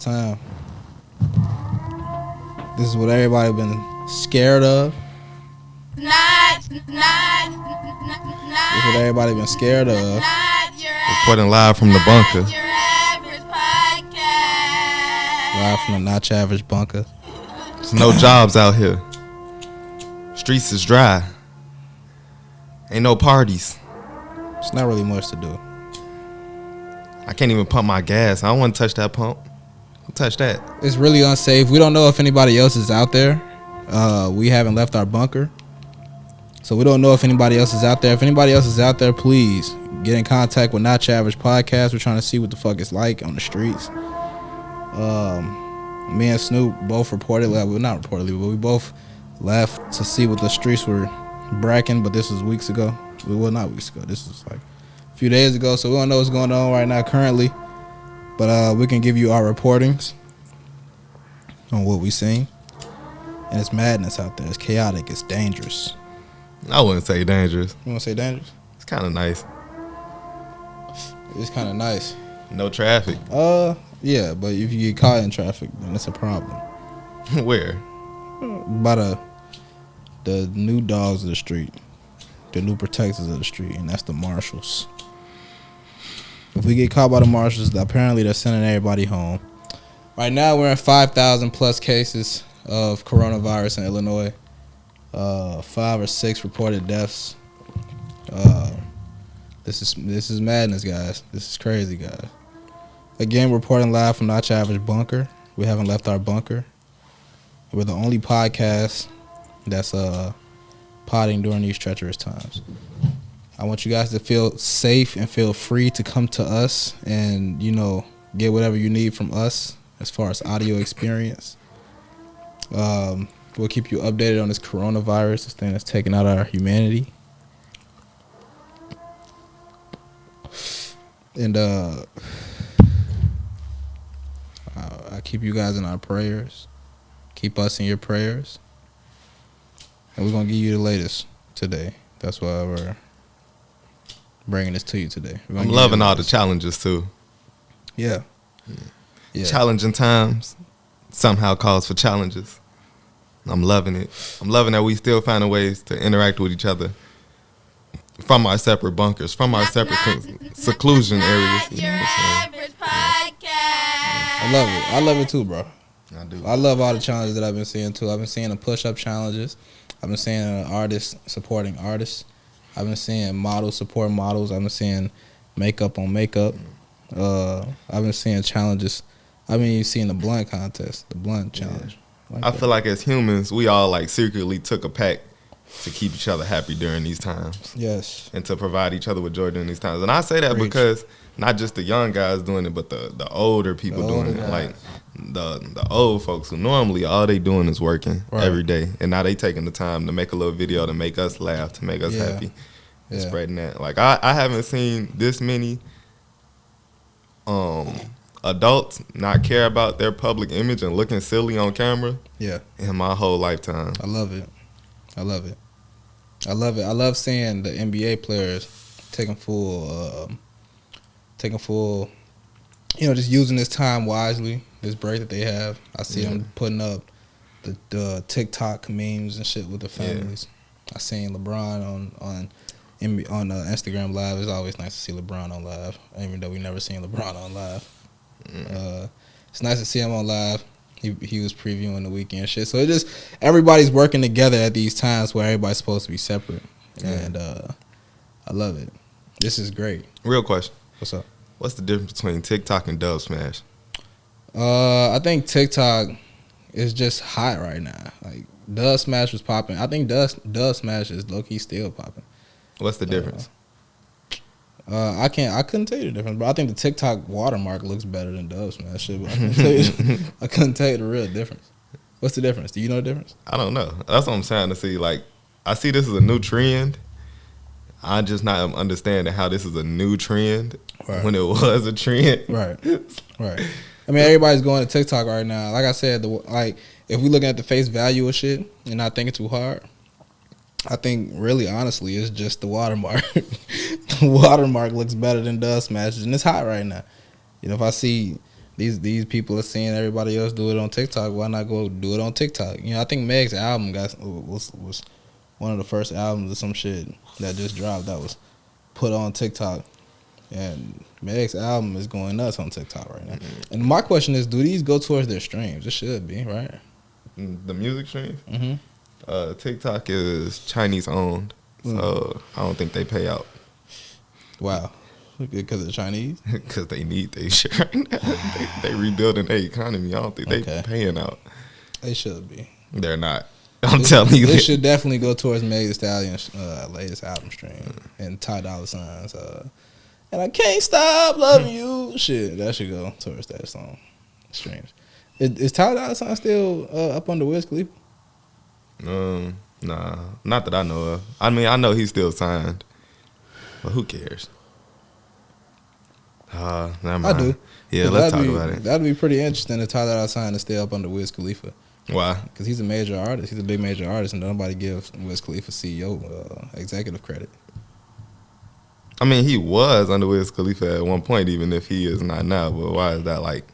time. This is what everybody been scared of. This is what everybody been scared of. Reporting live from the bunker. Live from the Not Your Average Bunker. There's no jobs out here. Streets is dry. Ain't no parties. It's not really much to do. I can't even pump my gas. I don't want to touch that pump. Don't touch that. It's really unsafe. We don't know if anybody else is out there. We haven't left our bunker, so we don't know if anybody else is out there. If anybody else is out there, please get in contact with Not Your Average Podcast. We're trying to see what the fuck it's like on the streets. Me and Snoop both reported, well, not reportedly, but we both left to see what the streets were bracking, but this was weeks ago. Well, not weeks ago. This was like a few days ago, so we don't know what's going on right now currently. But we can give you our reportings on what we seen. And it's madness out there. It's chaotic. It's dangerous. I wouldn't say dangerous. You want to say dangerous? It's kind of nice. It's kind of nice. No traffic. Yeah, but if you get caught in traffic, then it's a problem. Where? By the new dogs of the street. The new protectors of the street, and that's the marshals. If we get caught by the marshals, apparently they're sending everybody home. Right now, we're in 5,000 plus cases of coronavirus in Illinois. 5 or 6 reported deaths. This is madness, guys. This is crazy, guys. Again, reporting live from Not Your Average Bunker. We haven't left our bunker. We're the only podcast that's potting during these treacherous times. I want you guys to feel safe and feel free to come to us and, get whatever you need from us as far as audio experience. We'll keep you updated on this coronavirus, this thing that's taking out our humanity. And I keep you guys in our prayers. Keep us in your prayers. And we're going to give you the latest today. That's why we're bringing this to you today. I'm loving all the challenges, too. Yeah. Challenging times somehow calls for challenges. I'm loving it. I'm loving that we still finding ways to interact with each other from our separate bunkers, from our separate seclusion areas. You know what I'm saying? I love it. I love it, too, bro. I do. I love all the challenges that I've been seeing, too. I've been seeing the push-up challenges. I've been seeing artists supporting artists. I've been seeing models support models. I've been seeing makeup on makeup. I've been seeing challenges. I've been seeing the blunt contest, the blunt challenge. I feel like as humans, we all secretly took a pact to keep each other happy during these times. Yes. And to provide each other with joy during these times. And I say that because not just the young guys doing it, but the older people doing it. Like the old folks who normally all they doing is working every day. And now they taking the time to make a little video to make us laugh, to make us happy. And spreading that. Like I haven't seen this many adults not care about their public image and looking silly on camera in my whole lifetime. I love it. I love it. I love it. I love seeing the NBA players taking full, just using this time wisely, this break that they have. I see them putting up the TikTok memes and shit with the families. I seen LeBron on Instagram Live. It's always nice to see LeBron on live, even though we never seen LeBron on live. It's nice to see him on live. He was previewing the weekend shit. So it just everybody's working together at these times where everybody's supposed to be separate. And I love it. This is great. Real question. What's up? What's the difference between TikTok and Dub Smash? I think TikTok is just hot right now. Like Dub Smash was popping. I think Dub Smash is low key still popping. What's the difference? I couldn't tell you the difference, but I think the TikTok watermark looks better than Dub Smash shit. But I couldn't tell you the real difference. What's the difference? Do you know the difference? I don't know. That's what I'm trying to see. Like, I see this as a new trend. I'm just not understanding how this is a new trend when it was a trend. Right. I mean, everybody's going to TikTok right now. Like I said, if we looking at the face value of shit and not thinking too hard, I think really honestly it's just the watermark. The watermark looks better than Dub Smash, and it's hot right now. If I see These people are seeing everybody else do it on TikTok. Why not go do it on TikTok? You know, I think Meg's album was one of the first albums or some shit that just dropped that was put on TikTok. And Meg's album is going nuts on TikTok right now. Mm-hmm. And my question is, do these go towards their streams? It should be, right? The music streams? Mm-hmm. TikTok is Chinese owned, so I don't think they pay out. Wow. Because of the Chinese? Because they need their shit right now. they rebuilding their economy. I don't think they paying out. They should be. They're not. I'm telling you. They should definitely go towards Meg Thee Stallion's latest album stream and Ty Dolla $ign's and I can't stop loving you. Shit, that should go towards that song streams. Is Ty Dolla $ign still up under Wiz Khalifa? Nah, not that I know of. I mean, I know he's still signed, but who cares? Never mind. I do. Yeah, let's talk about it. That'd be pretty interesting if Ty Dolla $ign is still up under Wiz Khalifa. Why? Because he's a major artist. He's a big major artist, and nobody gives Wiz Khalifa CEO executive credit. I mean, he was under Wiz Khalifa at one point, even if he is not now. But why is that like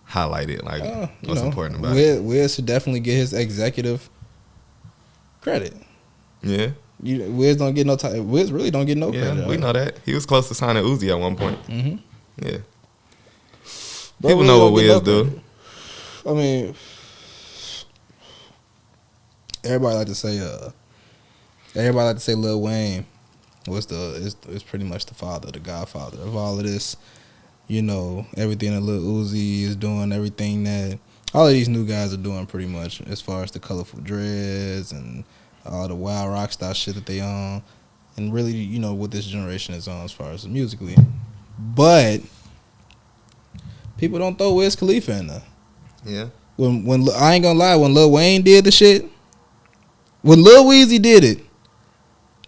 highlighted? Like, what's important about it? Wiz should definitely get his executive credit. Yeah. Wiz don't get no time. Wiz really don't get no credit. Yeah, we know that. He was close to signing Uzi at one point. Mm-hmm. Yeah. But people know what Wiz do. I mean, everybody like to say Lil Wayne is pretty much the father, the godfather of all of this. You know, everything that Lil Uzi is doing, everything that all of these new guys are doing pretty much as far as the colorful dreads and all the wild rock style shit that they on, and really, you know, what this generation is on as far as musically. But people don't throw Wiz Khalifa in there. Yeah. When I ain't gonna lie, when Lil Wayne did the shit, when Lil Weezy did it,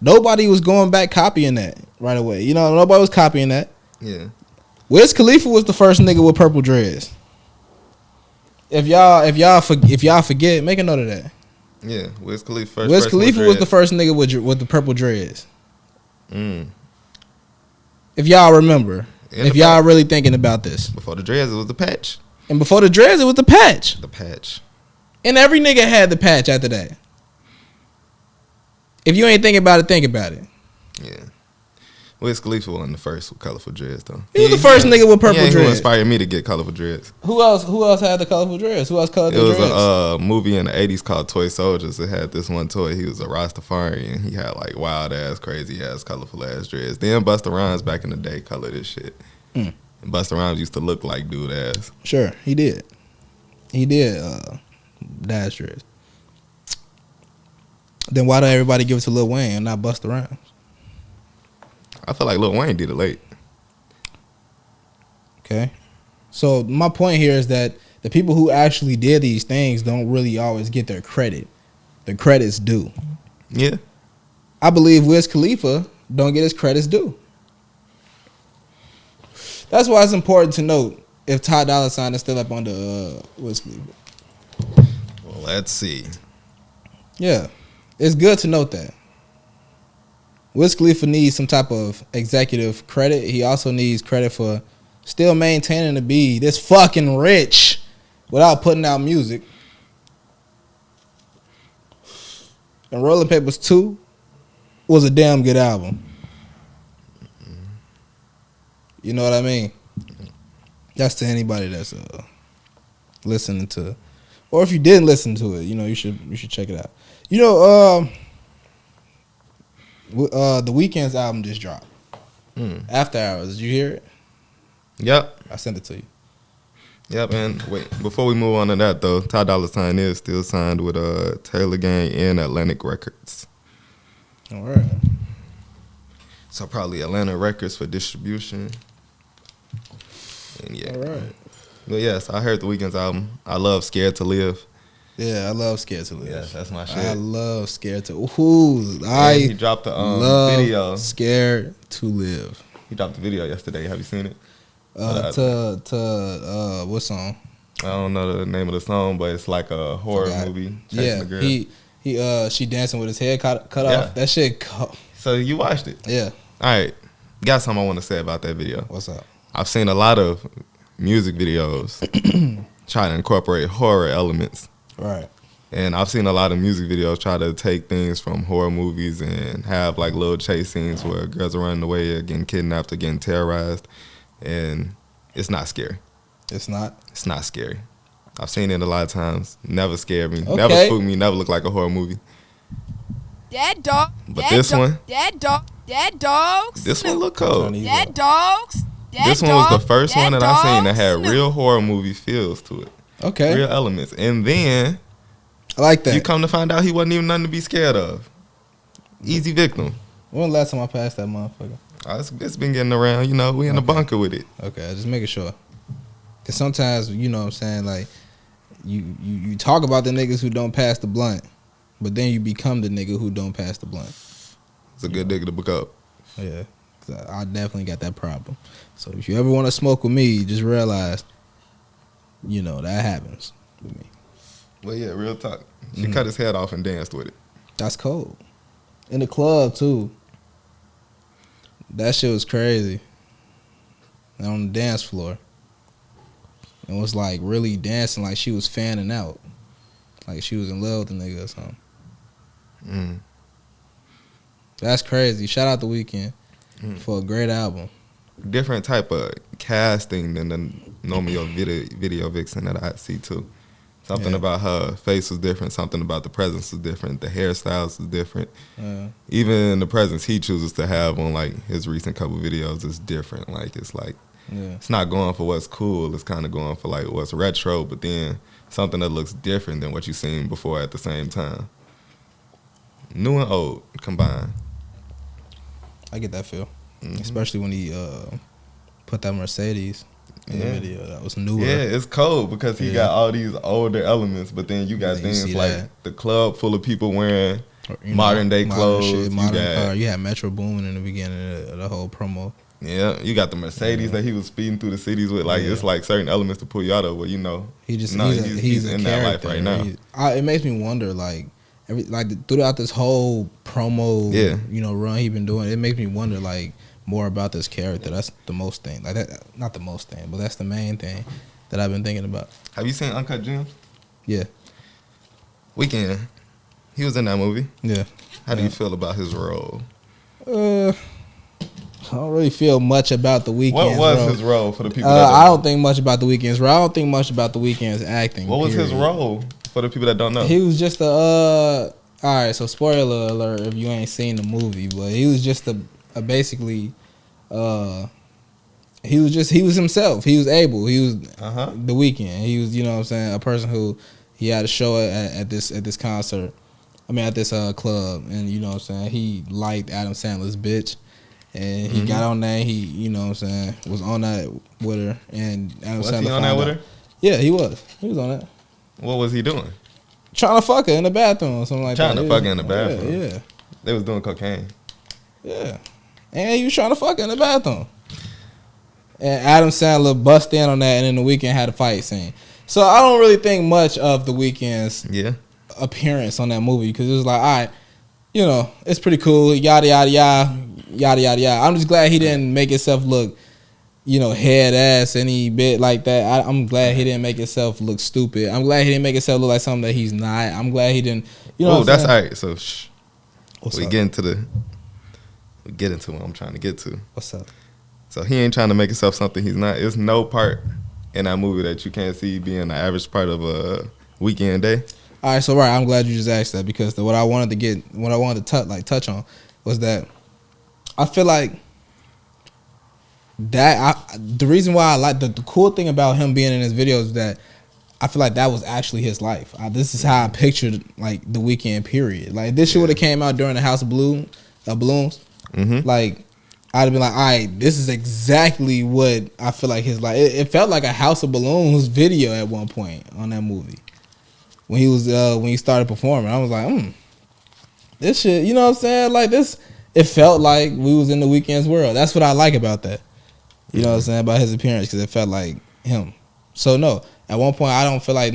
nobody was going back copying that right away. You know, nobody was copying that. Yeah. Wiz Khalifa was the first nigga with purple dreads. If y'all forget, make a note of that. Yeah, Wiz Khalifa first. Wiz Khalifa was the first nigga with the purple dreads. If y'all remember, if y'all really thinking about this, before the dreads, it was the patch. And before the dreads, it was the patch. The patch. And every nigga had the patch after that. If you ain't thinking about it, think about it. Yeah. Wiz Khalifa wasn't the first with colorful dreads, though. He was the first nigga with purple dreads. Who inspired me to get colorful dreads. Who else had the colorful dreads? Who else colored the dreads? It was a movie in the 80s called Toy Soldiers. It had this one toy. He was a Rastafarian. And he had like wild-ass, crazy-ass, colorful-ass dreads. Then Busta Rhymes back in the day colored this shit. And Busta Rhymes used to look like dude-ass. Sure, he did. He did dash dreads. Then why do everybody give it to Lil Wayne and not Busta Rhymes? I feel like Lil Wayne did it late. Okay. So my point here is that the people who actually did these things don't really always get their credit. The credit's due. Yeah. I believe Wiz Khalifa don't get his credits due. That's why it's important to note if Ty Dolla $ign is still up under Wiz Khalifa. Well, let's see. Yeah. It's good to note that. Wiz Khalifa needs some type of executive credit. He also needs credit for still maintaining to be this fucking rich without putting out music. And Rolling Papers 2 was a damn good album. You know what I mean? That's to anybody that's listening to, or if you didn't listen to it, you know, you should check it out. You know, The Weeknd's album just dropped. After Hours. Did you hear it? Yep. I sent it to you. Yep, and wait, before we move on to that though, Ty Dolla $ign is still signed with Taylor Gang and Atlantic Records. All right. So probably Atlanta Records for distribution. And yeah. All right. But yes, I heard The Weeknd's album. I love Scared to Live. Yeah, I love Scared to Live. Yes, that's my shit. I love Scared to. He dropped the love video. Scared to Live. He dropped the video yesterday. Have you seen it? What song? I don't know the name of the song, but it's like a horror movie. Yeah, she dancing with his head cut off. That shit. So you watched it? Yeah. All right. Got something I want to say about that video. What's up? I've seen a lot of music videos try to incorporate horror elements. Right. And I've seen a lot of music videos try to take things from horror movies and have like little chase scenes where girls are running away or getting kidnapped or getting terrorized. And it's not scary. It's not? It's not scary. I've seen it a lot of times. Never scared me. Okay. Never spooked me. Never looked like a horror movie. That dog. But this one. That dog. That dogs. This one look cold. That dogs. This one was the first one that I seen that had real horror movie feels to it. Okay. Real elements. And then I like that. you come to find out he wasn't even nothing to be scared of. Easy victim. When the last time I passed that motherfucker? It's been getting around. You know, we in the bunker with it. Okay, just making sure. Because sometimes, you know what I'm saying, like, you talk about the niggas who don't pass the blunt, but then you become the nigga who don't pass the blunt. It's a good nigga to look up. Yeah, 'cause I definitely got that problem. So if you ever want to smoke with me, just realize, you know, that happens with me. Well, yeah, real talk. She cut his head off and danced with it. That's cold. In the club, too. That shit was crazy. And on the dance floor. And was like really dancing like she was fanning out. Like she was in love with the nigga or something. That's crazy. Shout out The Weeknd for a great album. Different type of casting than the normal video vixen that I see too. Something about her face was different. Something about the presence was different. The hairstyles was different. Even the presence he chooses to have on like his recent couple videos is different. Like it's not going for what's cool. It's kind of going for like what's retro, but then something that looks different than what you've seen before at the same time. New and old combined. I get that feel, especially when he put that Mercedes in the video. That was newer. Yeah, it's cold because he got all these older elements, but then you got things like the club full of people wearing modern day clothes. You had Metro Boomin in the beginning of the whole promo. Yeah, you got the Mercedes that he was speeding through the cities with. Like it's like certain elements to pull you out of. Where you know, he's in that life right now. It makes me wonder, like throughout this whole promo, run he been doing. It makes me wonder, like, more about this character. That's the most thing. Like that, not the most thing, but that's the main thing that I've been thinking about. Have you seen Uncut Gems? Yeah. Weeknd. He was in that movie. Yeah. How do you feel about his role? I don't really feel much about The Weeknd's What was role. His role for the people that I don't think much about The Weeknd's role. I don't think much about The Weeknd's acting. What was his role for the people that don't know? He was just all right, so spoiler alert if you ain't seen the movie, but he was just basically he was himself. He was able. He was The Weeknd. He was, you know what I'm saying, a person who he had a show at this concert. I mean, at this club, and you know what I'm saying, he liked Adam Sandler's Bitch. And he got on that. He, you know what I'm saying, was on that with her. And Adam Sandler was he on that with her? Yeah, he was. He was on that. What was he doing? Trying to fuck her in the bathroom or something like that. Trying to fuck her in the bathroom? Yeah. They was doing cocaine. Yeah. And he was trying to fuck her in the bathroom. And Adam Sandler bust in on that, and then The Weeknd had a fight scene. So I don't really think much of The Weeknd's appearance on that movie, because it was like, all right, you know, it's pretty cool, yada, yada, yada. Yada yada yada. I'm just glad he didn't make himself look, you know, head ass any bit like that. I'm glad he didn't make himself look stupid. I'm glad he didn't make himself look like something that he's not. I'm glad he didn't. You know. Oh, that's all right. So we get into what I'm trying to get to. What's up? So he ain't trying to make himself something he's not. There's no part in that movie that you can't see being the average part of a weekend day. All right, so I'm glad you just asked that, because what I wanted to touch on was that I feel like the reason why I like the cool thing about him being in his videos is that I feel like that was actually his life. This is how I pictured like The Weeknd. Period. Like this shit would have came out during the House of Balloons. Like I'd have been like, all right, this is exactly what I feel like his life. It felt like a House of Balloons video at one point on that movie when he started performing. I was like, this shit. You know what I'm saying? Like this. It felt like we was in The Weeknd's world. That's what I like about that. You know what I'm saying, about his appearance, because it felt like him. So no, at one point I feel like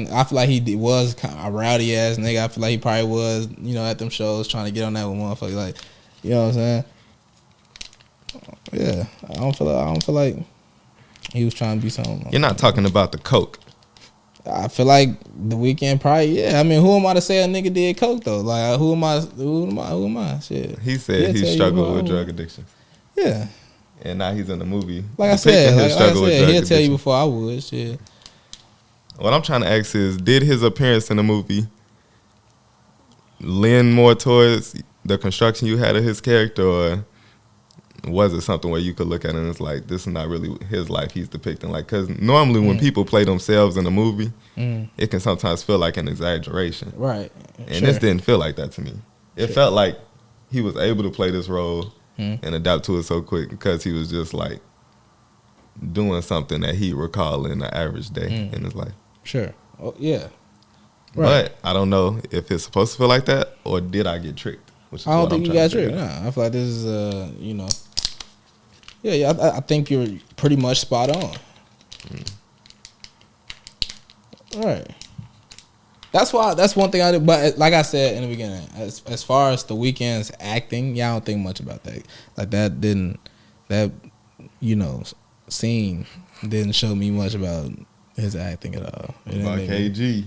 he was kind of a rowdy ass nigga. I feel like he probably was, you know, at them shows trying to get on that with motherfuckers. Like, you know what I'm saying? Yeah, I don't feel like He was trying to be something. You're not talking about the coke. I feel like The Weeknd probably, yeah. I mean, who am I to say a nigga did coke though? Like, who am I? Shit. He said he struggled with drug addiction. Yeah. And now he's in the movie. Like I said, he'll addiction. tell you before I would. Shit. What I'm trying to ask is, did his appearance in the movie lean more towards the construction you had of his character, or was it something where you could look at it and it's like, this is not really his life he's depicting? Like, because normally when people play themselves in a movie, it can sometimes feel like an exaggeration. Right. And this didn't feel like that to me. It felt like he was able to play this role and adapt to it so quick because he was just like doing something that he recall in an average day in his life. Sure. Oh, yeah. Right. But I don't know if it's supposed to feel like that or did I get tricked? Which is I don't think you got tricked. Nah, I feel like this is, you know. Yeah, I think you're pretty much spot on. Right. That's one thing I did. But like I said in the beginning, as far as The Weeknd's acting, I don't think much about that. Like that scene didn't show me much about his acting at all. About KG.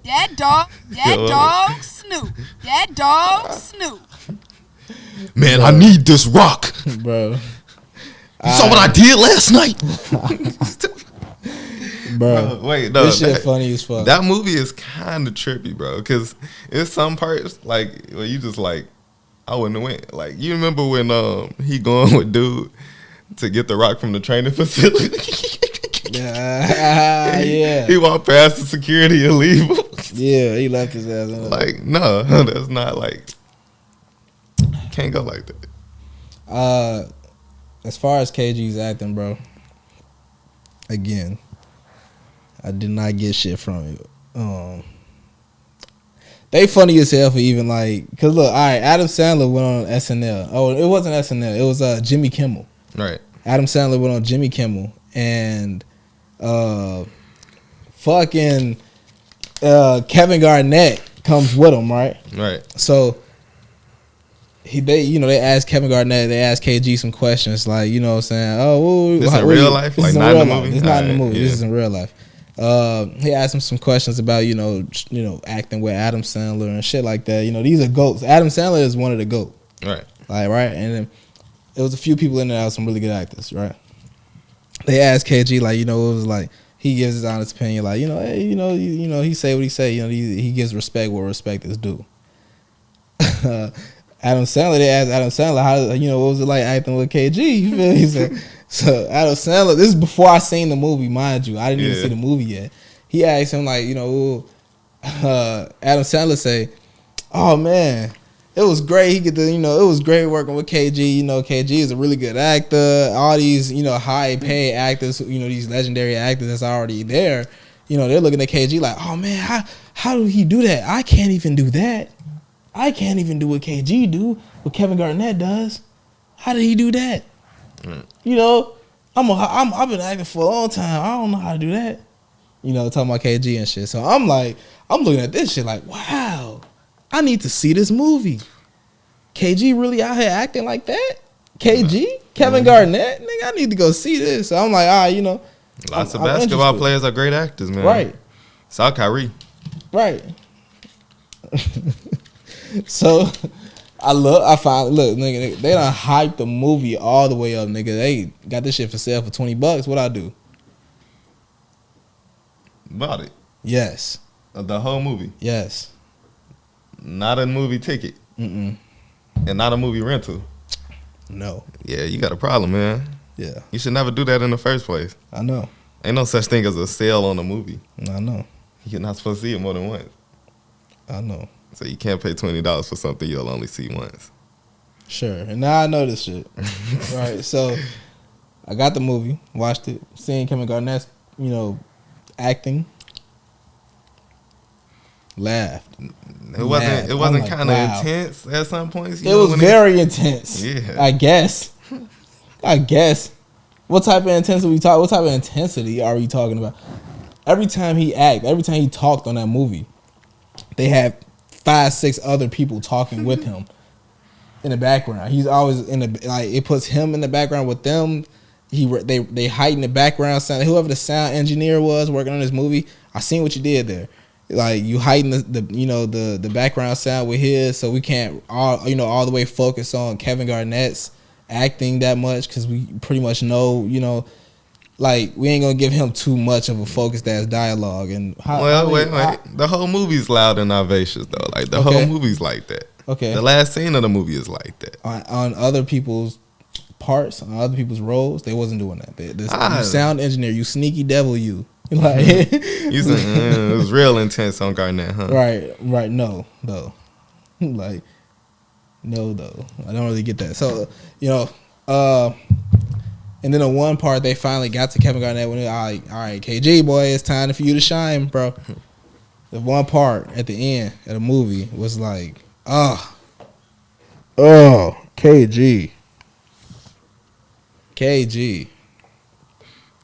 That dog Snoop. That dog Snoop. Man, I need this rock. Bro. You saw what I did last night? Bro, wait, no. This shit funny as fuck. That movie is kind of trippy, bro, because it's some parts, like, where you just like, I wouldn't have went. Like, you remember when he going with dude to get the rock from the training facility? Yeah. He walked past the security and leave. Yeah, he left his ass. Like, no, that's not like, can't go like that. As far as KG's acting, bro, again, I did not get shit from it. They funny as hell for even like, cause look, all right, Adam Sandler went on SNL. Oh, it wasn't SNL. It was Jimmy Kimmel. Right. Adam Sandler went on Jimmy Kimmel and fucking Kevin Garnett comes with him, right? Right. So they asked Kevin Garnett, they asked KG some questions like, you know what I'm saying? Oh, this in real life? Like not in the movie? It's not in the movie. This is in real life. He asked him some questions about, you know, acting with Adam Sandler and shit like that. You know, these are GOATs. Adam Sandler is one of the GOAT. Right. Like, right? And then there was a few people in there that were some really good actors, right? They asked KG, like, you know, it was like, he gives his honest opinion, like, you know, hey, you know, he say what he say, you know, he gives respect where respect is due. Adam Sandler, they asked Adam Sandler, how, you know, what was it like acting with KG? You feel me? So Adam Sandler, this is before I seen the movie, mind you. I didn't even see the movie yet. He asked him, like, you know, Adam Sandler say, oh man, it was great. He get the, you know, it was great working with KG. You know, KG is a really good actor. All these, you know, high paid actors, you know, these legendary actors that's already there, you know, they're looking at KG like, oh man, how did he do that? I can't even do that. I can't even do what KG do, what Kevin Garnett does. How did he do that? You know, I've been acting for a long time. I don't know how to do that. You know, talking about KG and shit. So I'm looking at this shit like, wow, I need to see this movie. KG really out here acting like that? KG? Kevin Garnett? Nigga, I need to go see this. So I'm like, all right, you know. Lots of basketball players are great actors, man. Right. Saw Kyrie. Right. So look, nigga, they done hyped the movie all the way up, nigga. They got this shit for sale for $20. What I do? Bought it. Yes. The whole movie. Yes. Not a movie ticket. And not a movie rental. No. Yeah, you got a problem, man. Yeah. You should never do that in the first place. I know. Ain't no such thing as a sale on a movie. I know. You're not supposed to see it more than once. I know. So you can't pay $20 for something you'll only see once. Sure. And now I know this shit. Right. So I got the movie, watched it, seeing Kevin Garnett's, you know, acting. Laughed. It wasn't kind of wow. Intense at some points. It was very intense. Yeah. I guess. What type of intensity what type of intensity are we talking about? Every time he talked on that movie, they had 5-6 other people talking with him. in the background. He's always in the like. It puts him in the background with them. They heighten the background sound. Whoever the sound engineer was working on this movie, I seen what you did there. Like you heighten the background sound with his, so we can't all the way focus on Kevin Garnett's acting that much because we pretty much know like we ain't gonna give him too much of a focus that's dialogue and wait. The whole movie's loud and vivacious though. Like the whole movie's like that. Okay. The last scene of the movie is like that. On other people's parts, on other people's roles, they wasn't doing that. You sound engineer, you sneaky devil, you. Like it was real intense on Garnett, huh? Right. No, though. Like, no, though. I don't really get that. So, and then the one part they finally got to Kevin Garnett when they all right, KG boy, it's time for you to shine, bro. The one part at the end of the movie was like, KG.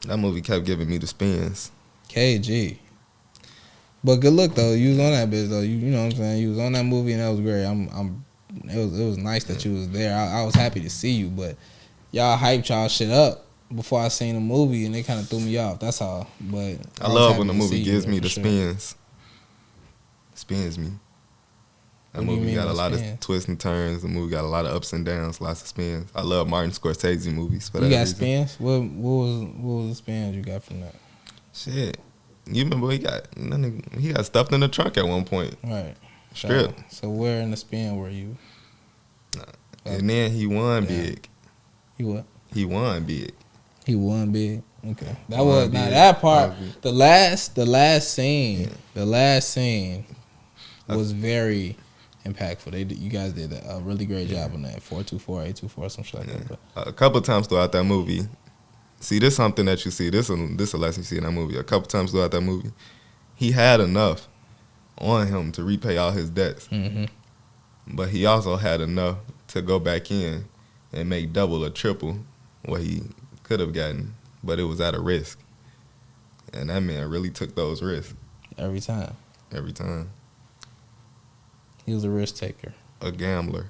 That movie kept giving me the spins. KG. But good look though. You was on that bitch though. You know what I'm saying? You was on that movie and that was great. It was nice that you was there. I was happy to see you, but y'all hyped y'all shit up before I seen the movie and it kind of threw me off. That's all. But I love when the movie gives me the spins. Spins me. That movie got a lot of twists and turns. The movie got a lot of ups and downs, lots of spins. I love Martin Scorsese movies. For that got reason. Spins? What was the spins you got from that? Shit. You remember he got stuffed in the trunk at one point. Right. Strip. So where in the spin were you? And then he won big. He what? He won big. He won big. Okay. That part. The last scene. The last scene was very impactful. You guys did a really great job on that. 424, 824, some shit like that. But. A couple times throughout that movie. See, this is something that you see. This is a lesson you see in that movie. A couple times throughout that movie, he had enough on him to repay all his debts. Mm-hmm. But he also had enough to go back in and make double or triple what he could have gotten. But it was at a risk. And that man really took those risks. Every time. Every time. He was a risk taker. A gambler.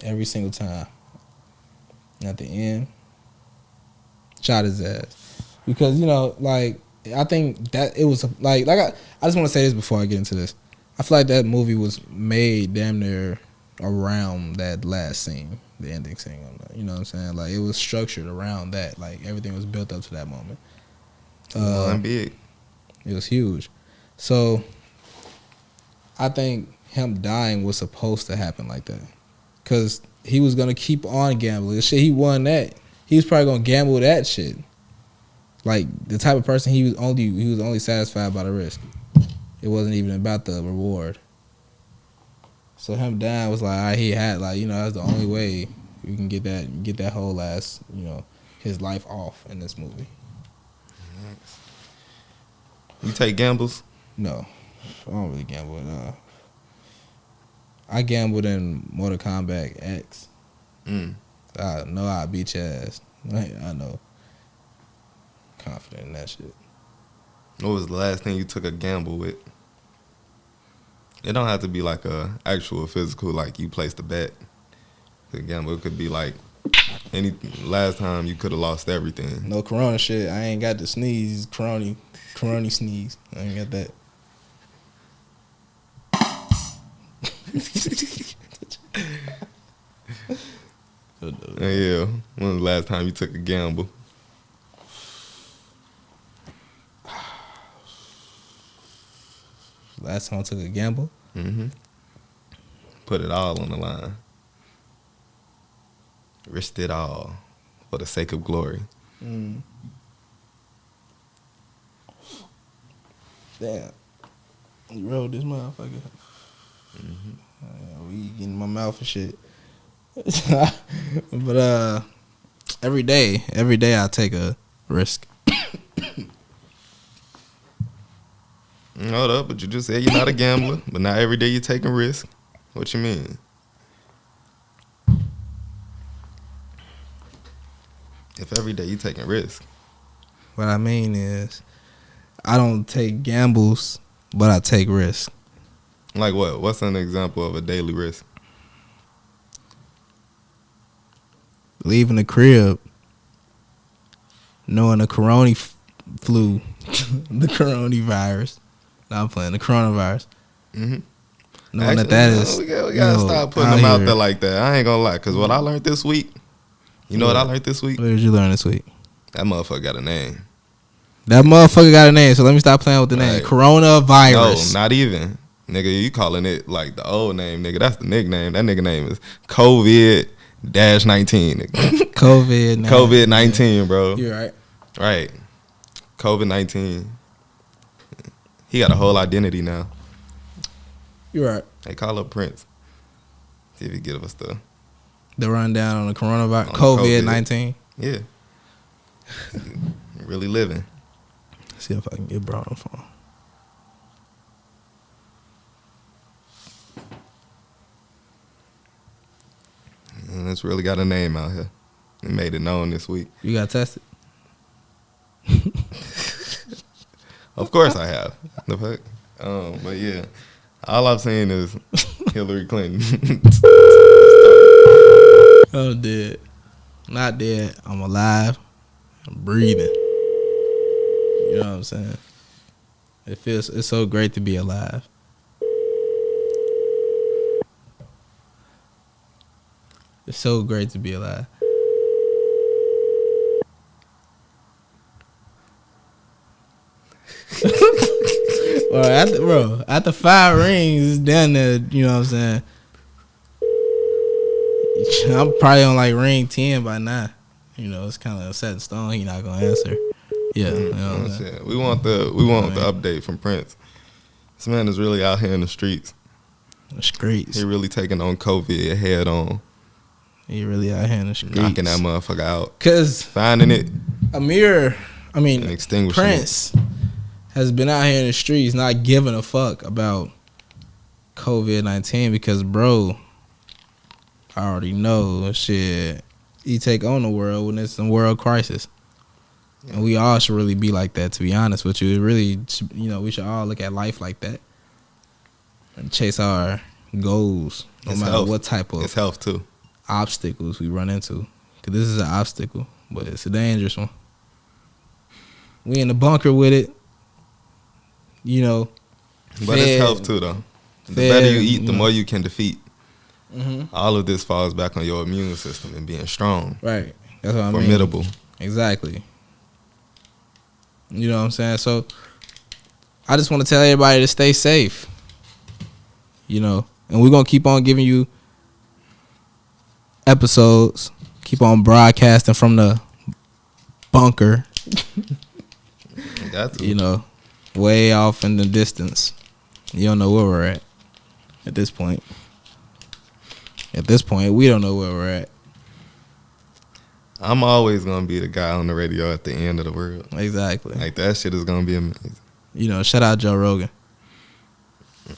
Every single time. And at the end, shot his ass. Because, I think that it was, I just want to say this before I get into this. I feel like that movie was made damn near around that last scene, the ending scene. You know what I'm saying? Like, it was structured around that. Like, everything was built up to that moment. Big. It was huge. So, I think him dying was supposed to happen like that. Because he was going to keep on gambling. The shit, he won that. He was probably going to gamble that shit. Like, the type of person he was only satisfied by the risk. It wasn't even about the reward. So him dying was like, he had, that's the only way you can get that whole last, his life off in this movie. You take gambles? No. I don't really gamble. I gambled in Mortal Kombat X. I know I beat your ass. I know. Confident in that shit. What was the last thing you took a gamble with? It don't have to be like a actual physical, like you placed a bet. The gamble, it could be like last time you could have lost everything. No corona shit. I ain't got the sneeze, corona sneeze. I ain't got that. Yeah. When was the last time you took a gamble? Last time I took a gamble? Mm-hmm. Put it all on the line. Risked it all for the sake of glory. Damn. You rolled this motherfucker. Mm-hmm. We getting my mouth and shit. But every day I take a risk. Hold up, but you just said you're not a gambler, but not every day you're taking risk. What you mean? If every day you're taking risk. What I mean is, I don't take gambles, but I take risk. Like what? What's an example of a daily risk? Leaving the crib, knowing the flu, the coronavirus. No, I'm playing the coronavirus. Mm-hmm. Knowing that is, we gotta stop putting them out there like that. I ain't gonna lie, cause what I learned this week. You know what I learned this week? What did you learn this week? That motherfucker got a name. That motherfucker got a name, so let me stop playing with the name. Coronavirus. No, not even. Nigga, you calling it like the old name, nigga. That's the nickname. That nigga name is COVID-19, nigga. COVID-19, bro. You're right. Right. COVID-19. He got a whole identity now. You're right. They call up Prince. See if he give us the rundown on the coronavirus. COVID-19. Yeah. Really living. See if I can get bro on the phone. And it's really got a name out here. It made it known this week. You got tested? Of course I have. The fuck? But yeah. All I've seen is Hillary Clinton. Oh, dead. Not dead. I'm alive. I'm breathing. You know what I'm saying? It's so great to be alive. It's so great to be alive. Well, after 5 rings, it's down there, you know what I'm saying? I'm probably on like ring 10 by now. You know, it's kind of set in stone. He not gonna answer. Yeah, you know what I'm saying? We want the update from Prince. This man is really out here in the streets. The streets. He really taking on COVID head on. He really out here in the streets. Knocking that motherfucker out. Cause finding it. And extinguishing Prince has been out here in the streets not giving a fuck about COVID-19 because, bro, I already know shit. He take on the world when it's a world crisis. And we all should really be like that, to be honest with you. It really, you know, we should all look at life like that and chase our goals, no matter what type of health too. Obstacles we run into. Because this is an obstacle, but it's a dangerous one. We in the bunker with it, you know. But it's health too, though. The better you eat, the more you can defeat. Mm-hmm. All of this falls back on your immune system and being strong. Right. That's what I mean. Formidable. Exactly. You know what I'm saying? So, I just want to tell everybody to stay safe. You know, and we're going to keep on giving you episodes. Keep on broadcasting from the bunker. Got to. You know, way off in the distance. You don't know where we're at this point. At this point, we don't know where we're at. I'm always going to be the guy on the radio at the end of the world. Exactly. Like, that shit is going to be amazing. You know, shout out Joe Rogan.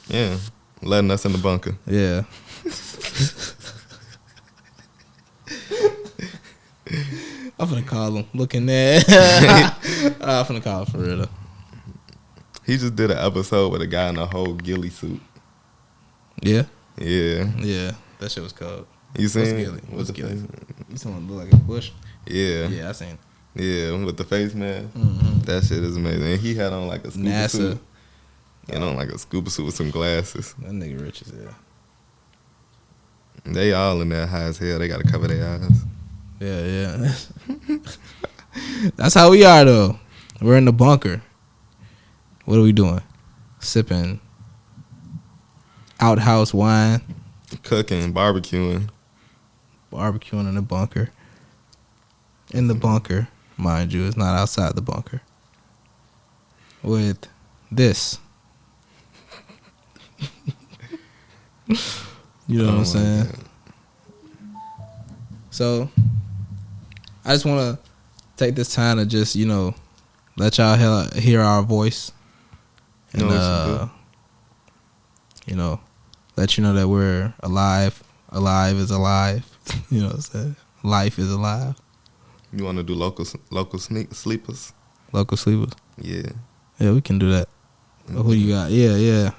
Yeah. Letting us in the bunker. Yeah. I'm finna call him. Looking there. I'm finna call him for real, though. He just did an episode with a guy in a whole ghillie suit. Yeah? Yeah. Yeah. That shit was cold. You seen it? What's ghillie? You someone look like a bush? Yeah. Yeah, I seen it. Yeah, with the face mask. Mm-hmm. That shit is amazing. And he had on like a scuba NASA suit. And on like a scuba suit with some glasses. That nigga rich as hell. They all in there high as hell. They got to cover their eyes. Yeah. That's how we are, though. We're in the bunker. What are we doing? Sipping outhouse wine. Cooking, barbecuing. Barbecuing in the bunker. In the bunker, mind you. It's not outside the bunker. With this. You know what I'm saying? God. So, I just want to take this time to just, you know, let y'all hear our voice. And, you know, let you know that we're alive. Alive is alive. You know what I'm saying? Life is alive. You want to do local sleepers? Local sleepers? Yeah. Yeah, we can do that. Oh, who you got? Yeah.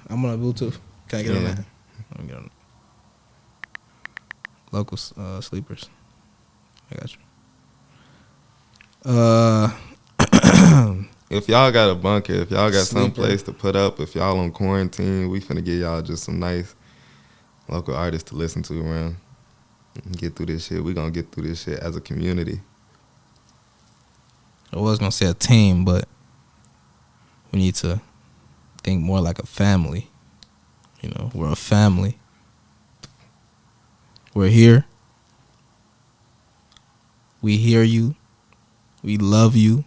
I'm on Bluetooth. Can I get on that? Let me get on. Local sleepers. I got you. If y'all got a bunker, if y'all got Sleeper. some place to put up, if y'all on quarantine, we finna give y'all just some nice local artists to listen to around. Get through this shit. We gonna get through this shit as a community. I was gonna say a team, but we need to think more like a family. You know, we're a family. We're here. We hear you. We love you.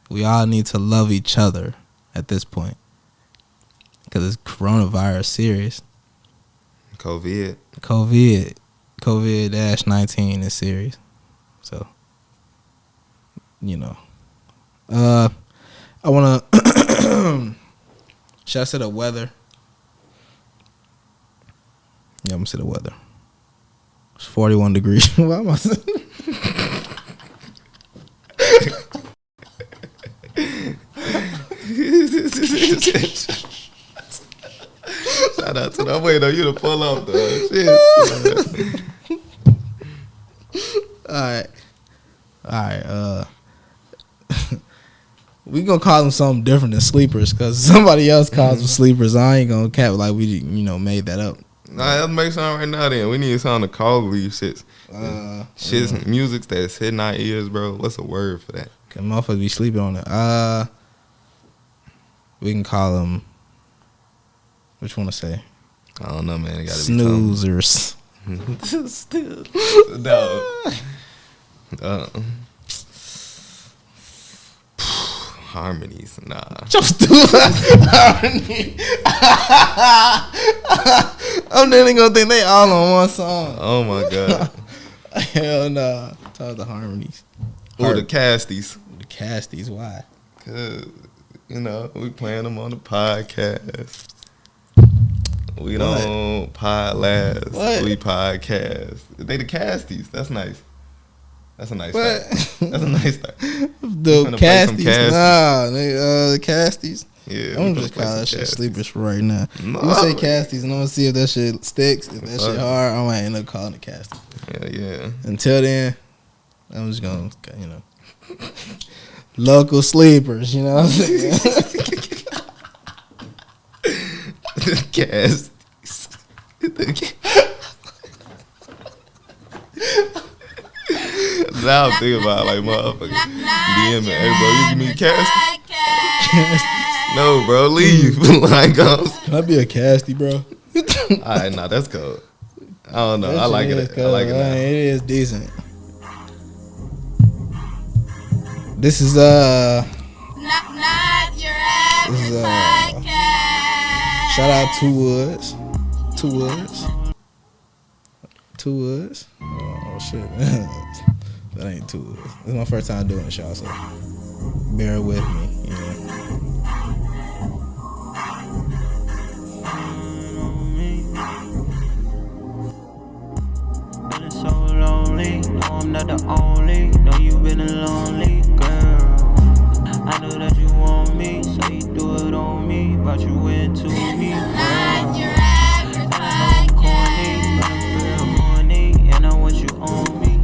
We all need to love each other at this point. Because it's coronavirus serious. COVID-19 is serious. So, you know. I want to... Should I say the weather? Yeah, I'm going to say the weather. It's 41 degrees. Why am I saying? Shout out to them. I'm waiting on you to pull up the shit. All right. We gonna call them something different than sleepers, cause somebody else calls them sleepers. I ain't gonna cap like we made that up. Nah, let's make something right now. Then we need something to call these shits. Shit's music that's hitting our ears, bro. What's a word for that? Cause motherfuckers be sleeping on it. We can call them. Which one to say? I don't know, man. It gotta snoozers. No. Harmonies, nah. Just do harmony. I'm nearly gonna think they all on one song. Oh my god. Hell nah. Talk the harmonies. Ooh, the Casties. The Casties, why? Cause we playing them on the podcast. We don't pod last. What? We podcast. They the Casties. That's nice. That's a nice What? start. That's a nice start. The Casties. Nah, the Casties. Yeah. I'm just call that shit sleepers for right now. No. You say Casties, and I'm gonna see if that shit sticks. If that shit hard, I might end up calling it Casties. Yeah. Until then, I'm just gonna, local sleepers. You know what I'm saying? The Casties. Now I'm thinking about like motherfucker DM me, hey bro, you give me Casties? No, bro, leave. Like, can I be a Castie, bro? Alright, nah, that's cool. I don't know. I like it. I like it now. It is decent. This is not your average podcast. Shout out Two Woods. Oh shit. That ain't Two Woods. This is my first time doing this, y'all, so bear with me, Feeling so lonely, no I'm not the only. Know you've been a lonely girl. I know that you want me, so you do it on me. Brought you into me, girl. And I know I'm corny, but I'm real horny, and I want you on me.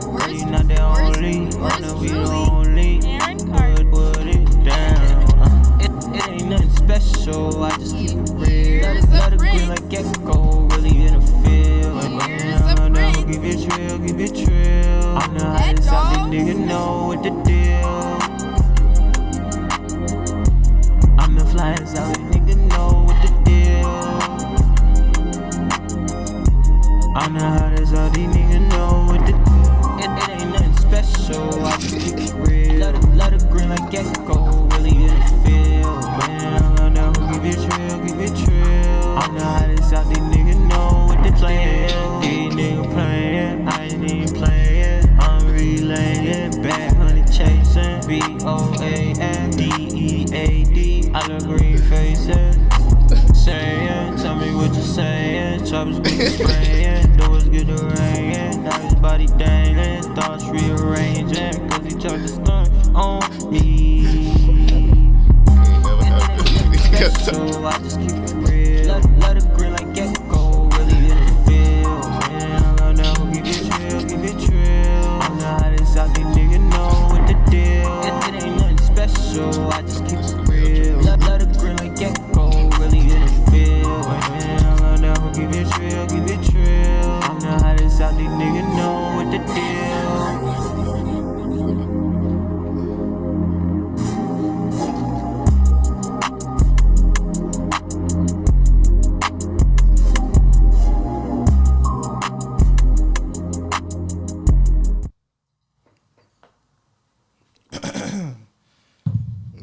Girl, you not the only, I know we the only. Eran Carter. Put it down. It ain't nothing special, I just keep it real. Let it green like gecko, really in the field. Keep it trill. I know how this out, these niggas know what the deal. I'm the flyest out, these niggas know what the deal. I know how this out, these niggas know what the deal. It ain't nothing special, I just keep it real. Let it green like gecko, really in the field. Man, I know keep it trill. I know how this out, these niggas know what the deal. These niggas playing, I ain't even playing. I'm relaying, bad honey chasing. BOANDEAD, I got green faces. Saying, tell me what you're saying. Choppers get spraying, doors get the rain. Now his body dangling, thoughts rearranging. Cause he tried to stunt on me.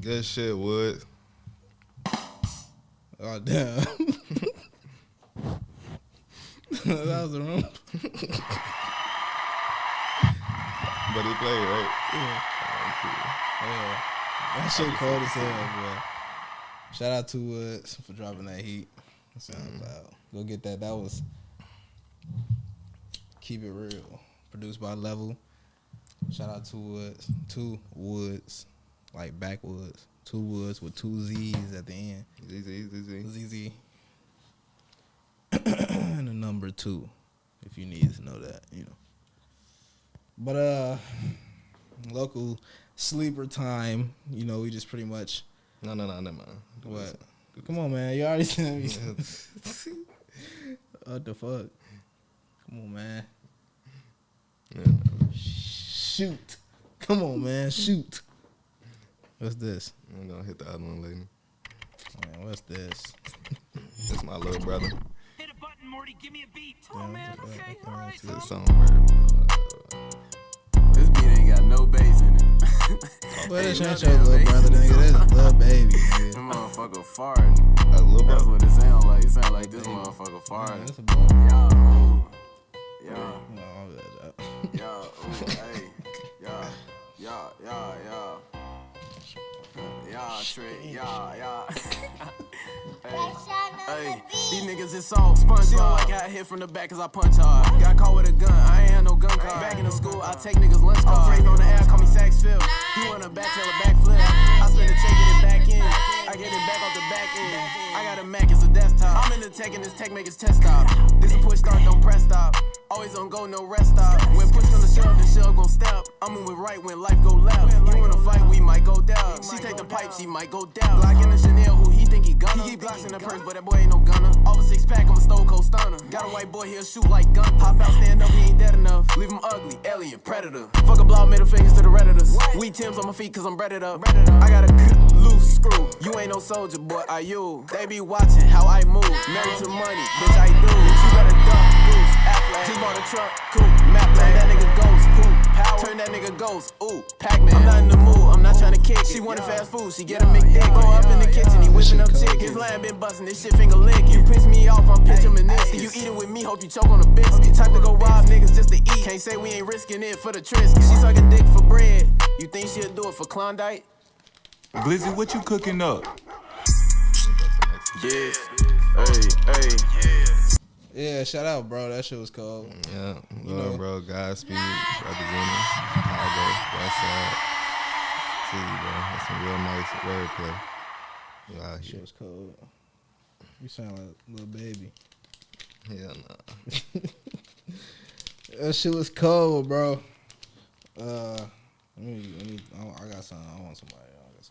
Good shit, Woods. Oh damn. That was the room. But he played, right? Yeah. That shit cold as hell, boy. Shout out to Woods for dropping that heat. SoundCloud. Go get that. That was Keep It Real. Produced by Level. Shout out to Woods. Two Woods. Like backwoods. Two Woods with two Z's at the end. ZZ. And a number 2. If you need to know that, you know. But local sleeper time, you know, we just pretty much No, never mind. What? Come on, man. You already sent me. What the fuck? Come on, man. Yeah. Shoot. Come on, man. Shoot. What's this? I'm gonna hit the other one later. Man, what's this? That's my little brother. Hit a button, Morty. Give me a beat. Oh, man. Okay. All right. This songbird. This beat ain't got no bass in it. Well, that ain't your little brother, nigga. That's a little baby, nigga. That motherfucker farting. A little That's brother. what it sound like. It sound like this motherfucker farting. That's a boy. Yeah, ooh. Yeah, No, I'll do that job. yeah, ooh, hey. Yeah, yeah, yeah, yeah. Yeah, trick, yeah. Hey, these niggas is soft, sponge. She don't like how I hit from the back cause I punch hard. Got caught with a gun, I ain't had no gun card. Back in the school, I take niggas lunch card. I'm raised on the air, call me Saxville. You wanna backtail a backflip. I spend the check, get it back in. I get it back off the back end. I got a Mac, it's a desktop. I'm in the tech and this tech make his test stop. This a push start, don't press stop. Always on go, no rest stop. When push on the shove, the shove gon' step. I'm moving right when life go left. You wanna fight, we might go down. She take the pipe, she might go down. Glock in the Chanel, who he think he gonna? He keep Glocks in the purse, but that boy ain't no gunner. Over 6-pack, I'm a stone cold stunner. Got a white boy, he'll shoot like gun. Pop out, stand up, he ain't dead enough. Leave him ugly, alien, predator. Fuck a block, middle fingers to the redditors. We Tim's on my feet cause I'm breaded up. I got a loose screw. You ain't no soldier, boy, are you? They be watching how I move. Married to money, bitch, I do. You better duck, goose, Affleck. Just bought a truck, cool, map land. That nigga ghost, cool, power. Turn that nigga ghost, ooh, Pac-Man. I'm not in the mood, I'm not trying to kick it. She wanted fast food, she get a McDick. Bro up in the kitchen, he whipping up chick. His line been busting, this shit finger lick. You piss me off, I'm pitching meniscus. You eat it with me, hope you choke on a biscuit. Type to go rob niggas just to eat. Can't say we ain't risking it for the Trisket. She sucking dick for bread. You think she'll do it for Klondike? Glizzy, what you cooking up? Yeah, hey. Yeah, shout out, bro. That shit was cold. Yeah, You know. bro. Godspeed, representing. Chicago, Westside. See, bro. That's some real nice wordplay. You out Shit here? was cold. You sound like a little baby. Hell nah. That shit was cold, bro. Let me. I got something. I got somebody I want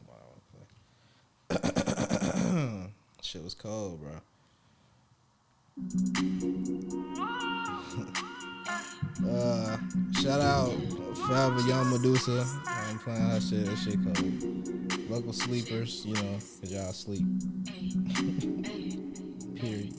to play. Shit was cold, bro. Shout out Forever Young Medusa. I'm playing her shit. That shit cold. Local sleepers, you know, cause y'all sleep. Period.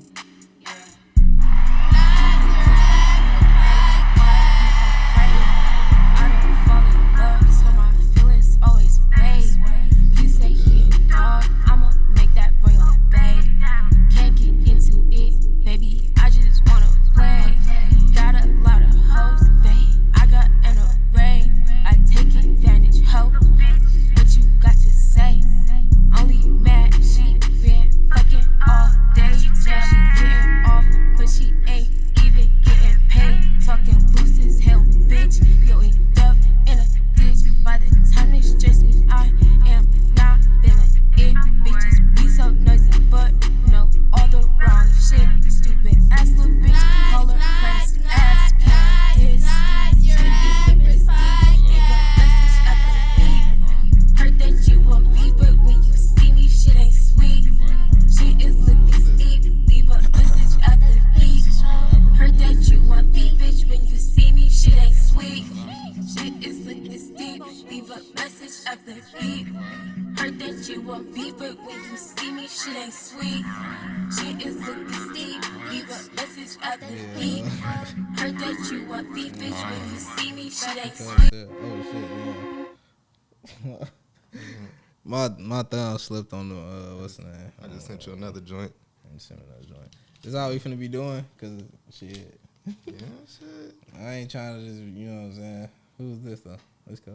My thumb slipped on the what's the name? I just sent you another joint. Send me another joint. This all we finna be doing? Cause shit. Yeah, shit. I ain't trying to just, you know what I'm saying? Who's this though? Let's go.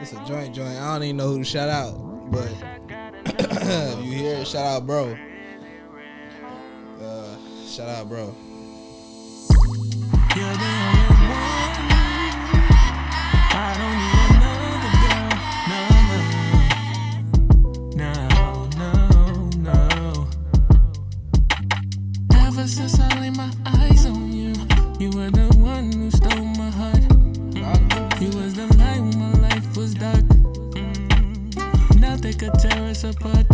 It's a joint. I don't even know who to shout out, but if you hear it, shout out, bro. Shout out, bro. You're the only one. I don't need another girl. No. Ever since I laid my eyes on you, you were the one who stole my heart. You was the light when my life was dark. Nothing could tear us apart.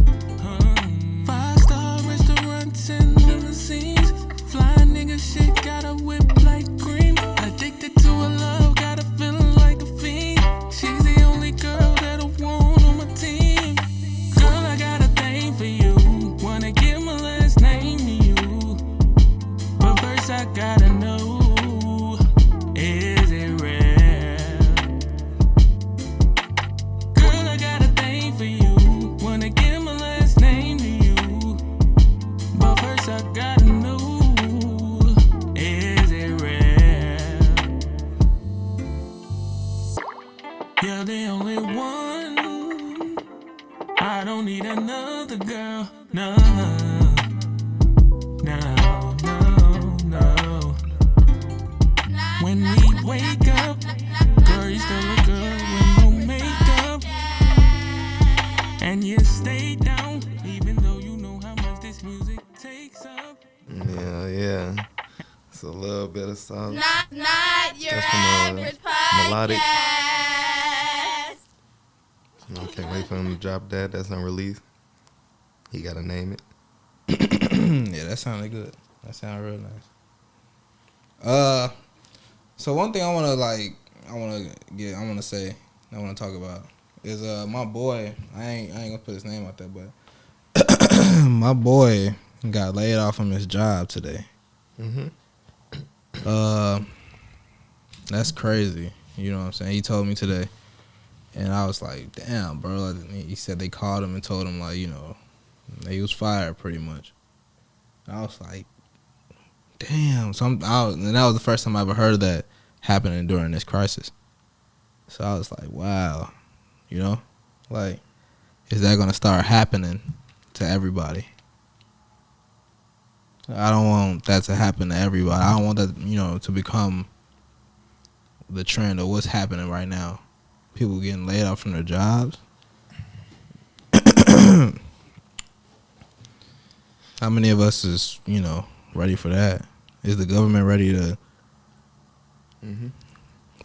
5-star restaurants and limousines. Fly nigga shit, got a whip like cream. Addicted to her love, got a feeling like a fiend. She's the only girl that I want on my team. Girl, I got a thing for you. Wanna give my last name to you. But first I gotta know, is it real? Girl, I got a thing for you. Wanna give my last name to you. But first I gotta know, is it real? You're the only one. I don't need another girl. No. When we wake up, girl, you still a girl with no makeup. And you stay down, even though you know how much this music takes up. Yeah. It's a little bit of something. Not your That's from, average podcast. Melodic. I can't wait for him to drop that. That's unreleased. He gotta name it. Yeah, that sounded good. That sounded real nice. So one thing I want to talk about is my boy. I ain't gonna put his name out there, but my boy got laid off from his job today. That's crazy. You know what I'm saying? He told me today, and I was like, damn, bro. He said they called him and told him, like, you know, he was fired pretty much. I was like, damn. And that was the first time I ever heard of that happening during this crisis. So I was like, wow, you know, like, is that gonna start happening to everybody? I don't want that to happen to everybody. I don't want that, you know, to become the trend of what's happening right now. People getting laid off from their jobs. How many of us is, you know, ready for that? Is the government ready to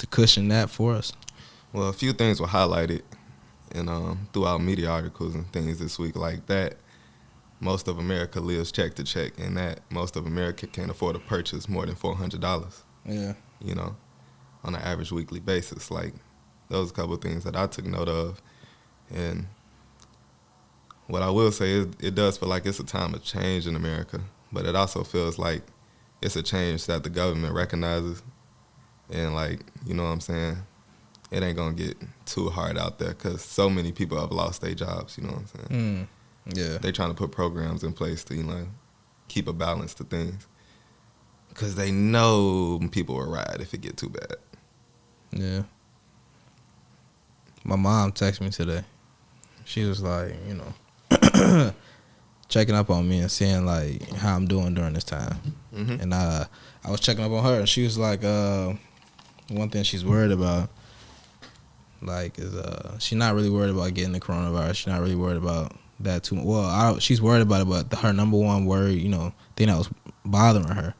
cushion that for us? Well, a few things were highlighted in throughout media articles and things this week, like that most of America lives check to check, and that most of America can't afford to purchase more than $400. Yeah. You know, on an average weekly basis. Like, those a couple of things that I took note of. And what I will say is it does feel like it's a time of change in America, but it also feels like it's a change that the government recognizes. And, like, you know what I'm saying? It ain't going to get too hard out there because so many people have lost their jobs, you know what I'm saying? Yeah. They trying to put programs in place to, you know, keep a balance to things because they know people will ride if it get too bad. Yeah. My mom texted me today. She was like, you know, checking up on me and seeing, like, how I'm doing during this time. And I was checking up on her, and she was like, one thing she's worried about, like, is she's not really worried about getting the coronavirus. She's not really worried about that too much. Well, she's worried about it, but her number one worry, you know, thing that was bothering her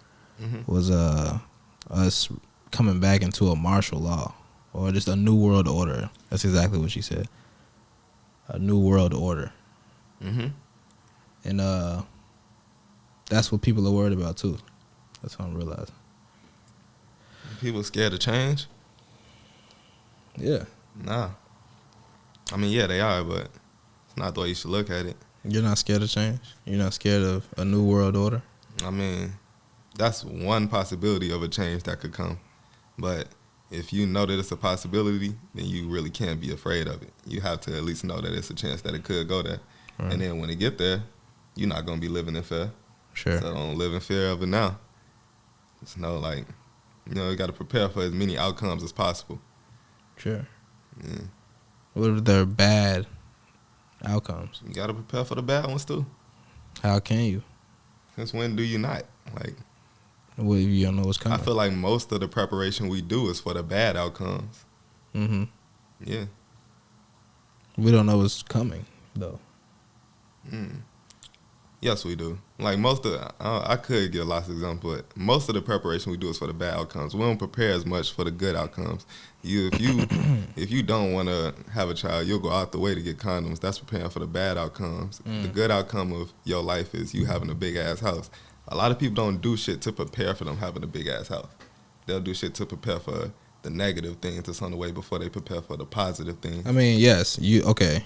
was us coming back into a martial law or just a new world order. That's exactly what she said. A new world order. And that's what people are worried about too. That's what I'm realizing. People scared of change? Yeah. Nah. I mean, yeah, they are, but it's not the way you should look at it. You're not scared of change? You're not scared of a new world order? I mean, that's one possibility of a change that could come. But if you know that it's a possibility, then you really can't be afraid of it. You have to at least know that it's a chance that it could go there. Right. And then when it get there, you're not going to be living in fear. Sure. So don't live in fear of it now. Just know, like, you got to prepare for as many outcomes as possible. Sure. Yeah. What if they're bad outcomes? You got to prepare for the bad ones, too. How can you? Since when do you not? Like, well, you don't know what's coming. I feel like most of the preparation we do is for the bad outcomes. Mm-hmm. Yeah. We don't know what's coming, though. Yes, we do. Like I could give lots of examples, but most of the preparation we do is for the bad outcomes. We don't prepare as much for the good outcomes. If you don't want to have a child, you'll go out the way to get condoms. That's preparing for the bad outcomes. The good outcome of your life is you having a big ass house. A lot of people don't do shit to prepare for them having a big ass house. They'll do shit to prepare for the negative things that's on the way before they prepare for the positive things. I mean, yes, in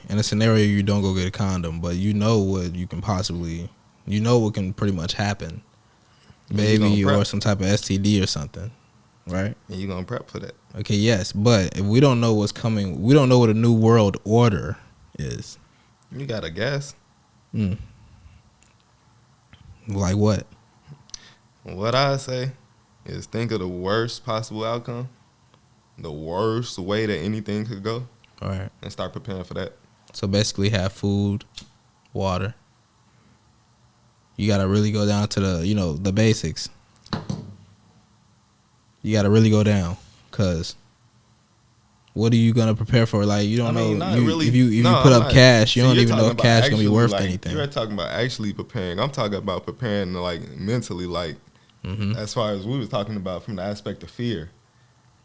a scenario you don't go get a condom, but you know what you can possibly, what can pretty much happen. Baby or some type of STD or something, right? And you're going to prep for that. Okay, yes, but if we don't know what's coming, we don't know what a new world order is. You got to guess. Like what? What I say is think of the worst possible outcome, the worst way that anything could go, all right, and start preparing for that. So basically have food, water. You got to really go down to the basics. You got to really go down, because what are you going to prepare for? Like, you don't know. If you put up cash, you don't even know if cash is going to be worth anything. You're talking about actually preparing. I'm talking about preparing, like, mentally, like, as far as we was talking about from the aspect of fear.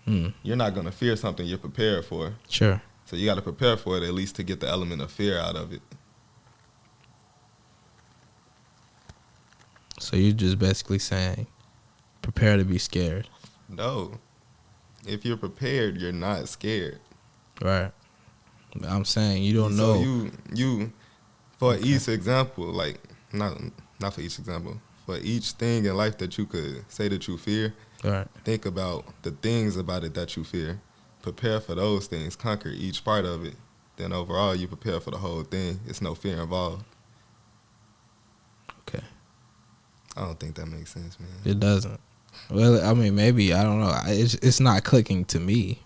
You're not going to fear something you're prepared for. Sure. So you got to prepare for it at least to get the element of fear out of it. So you're just basically saying prepare to be scared. No. If you're prepared, you're not scared. Right. I'm saying you don't know. So you for each example, like not for each example, for each thing in life that you could say that you fear, right. Think about the things about it that you fear. Prepare for those things. Conquer each part of it. Then overall, you prepare for the whole thing. It's no fear involved. Okay. I don't think that makes sense, man. It doesn't. Well, I mean, maybe. I don't know. It's not clicking to me.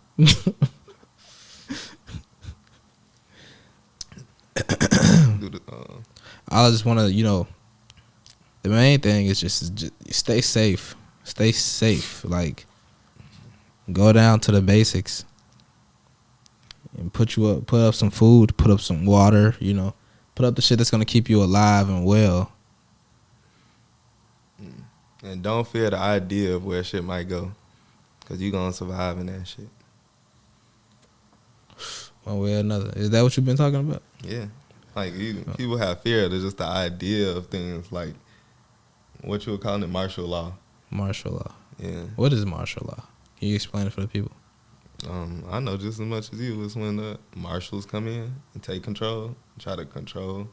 I just want to, the main thing is just stay safe. Stay safe. Like, go down to the basics and put up some food, put up some water, put up the shit that's going to keep you alive and well. And don't fear the idea of where shit might go, because you're going to survive in that shit. One way or another. Is that what you've been talking about? Yeah. Like, people have fear. There's just the idea of things like what you would call it, martial law. Martial law. Yeah. What is martial law? Can you explain it for the people? I know just as much as you. It's when the marshals come in and take control, try to control